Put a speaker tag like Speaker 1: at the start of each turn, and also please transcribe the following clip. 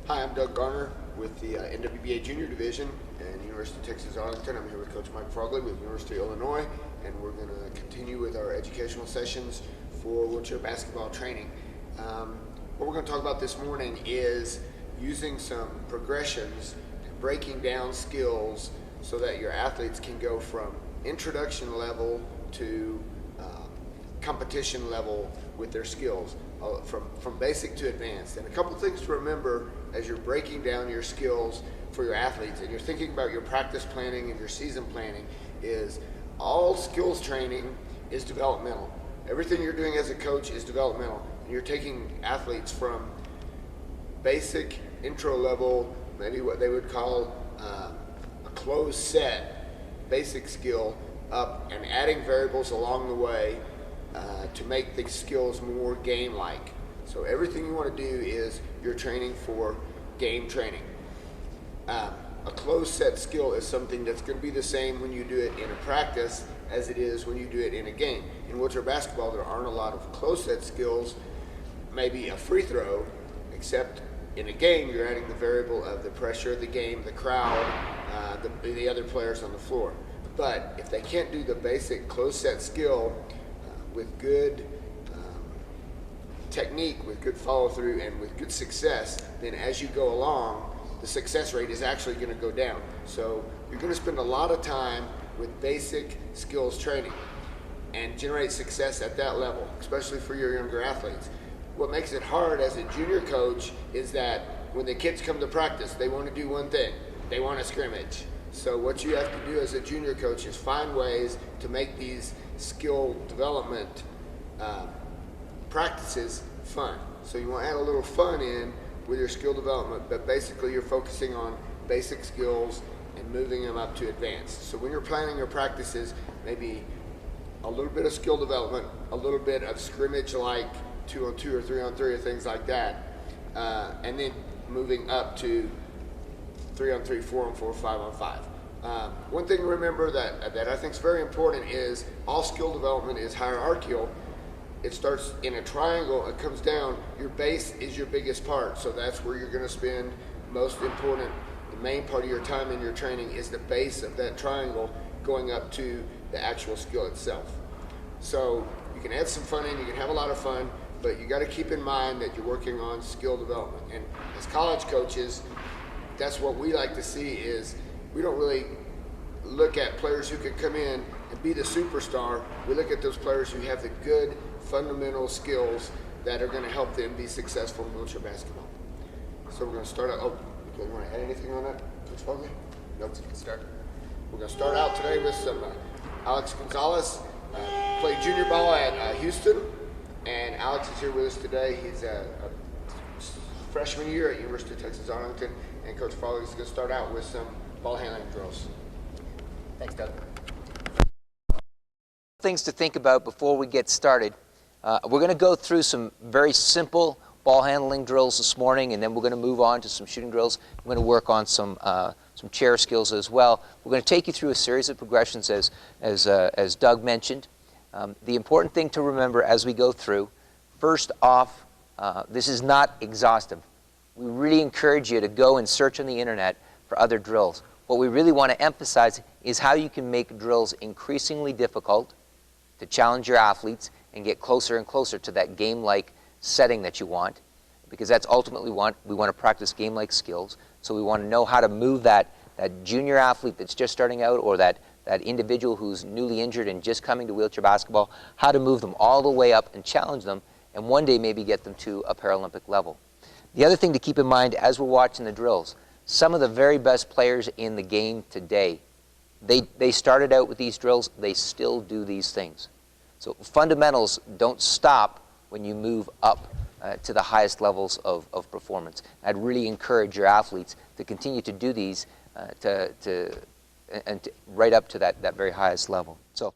Speaker 1: Hi, I'm Doug Garner with the NWBA Junior Division and University of Texas Arlington. I'm here with Coach Mike Frogley with University of Illinois, and we're going to continue with our educational sessions for wheelchair basketball training. What we're going to talk about this morning is using some progressions and breaking down skills so that your athletes can go from introduction level to competition level with their skills, from basic to advanced. And a couple things to remember as you're breaking down your skills for your athletes and you're thinking about your practice planning and your season planning is all skills training is developmental. Everything you're doing as a coach is developmental. And you're taking athletes from basic intro level, maybe what they would call a closed set basic skill, up and adding variables along the way to make the skills more game-like. So everything you want to do is you're training for game training. A closed set skill is something that's going to be the same when you do it in a practice as it is when you do it in a game. In wheelchair basketball, there aren't a lot of closed set skills, maybe a free throw, except in a game you're adding the variable of the pressure of the game, the crowd, the other players on the floor. But if they can't do the basic closed set skill with good technique, with good follow through, and with good success, then as you go along, the success rate is actually going to go down. So you're going to spend a lot of time with basic skills training and generate success at that level, especially for your younger athletes. What makes it hard as a junior coach is that when the kids come to practice, they want to do one thing: they want to scrimmage. So what you have to do as a junior coach is find ways to make these skill development practices fun. So you want to add a little fun in with your skill development, but basically you're focusing on basic skills and moving them up to advanced. So when you're planning your practices, maybe a little bit of skill development, a little bit of scrimmage like 2-on-2 or 3-on-3 or things like that, and then moving up to 3-on-3, 4-on-4, 5-on-5. One thing to remember that I think is very important is all skill development is hierarchical. It starts in a triangle, it comes down, your base is your biggest part, so that's where you're going to spend most important, the main part of your time in your training is the base of that triangle going up to the actual skill itself. So you can add some fun in, you can have a lot of fun, but you got to keep in mind that you're working on skill development. And as college coaches, that's what we like to see is we don't really look at players who could come in and be the superstar. We look at those players who have the good fundamental skills that are going to help them be successful in wheelchair basketball. So we're going to start out. Oh, you want to add anything on that, Coach Frogley? No, let's start. We're going to start out today with some Alex Gonzalez. Played junior ball at Houston, and Alex is here with us today. He's a freshman year at University of Texas Arlington, and Coach Frogley is going to start out with some ball handling drills.
Speaker 2: Thanks, Doug. Things to think about before we get started. We're going to go through some very simple ball handling drills this morning, and then we're going to move on to some shooting drills. We're going to work on some chair skills as well. We're going to take you through a series of progressions as Doug mentioned. The important thing to remember as we go through, first off, this is not exhaustive. We really encourage you to go and search on the internet for other drills. What we really want to emphasize is how you can make drills increasingly difficult to challenge your athletes and get closer and closer to that game-like setting that you want, because that's ultimately what we want to practice game-like skills. So we want to know how to move that junior athlete that's just starting out, or that individual who's newly injured and just coming to wheelchair basketball, how to move them all the way up and challenge them, and one day maybe get them to a Paralympic level. The other thing to keep in mind as we're watching the drills, some of the very best players in the game today, they started out with these drills, they still do these things. So fundamentals don't stop when you move up to the highest levels of performance. I'd really encourage your athletes to continue to do these right up to that very highest level. So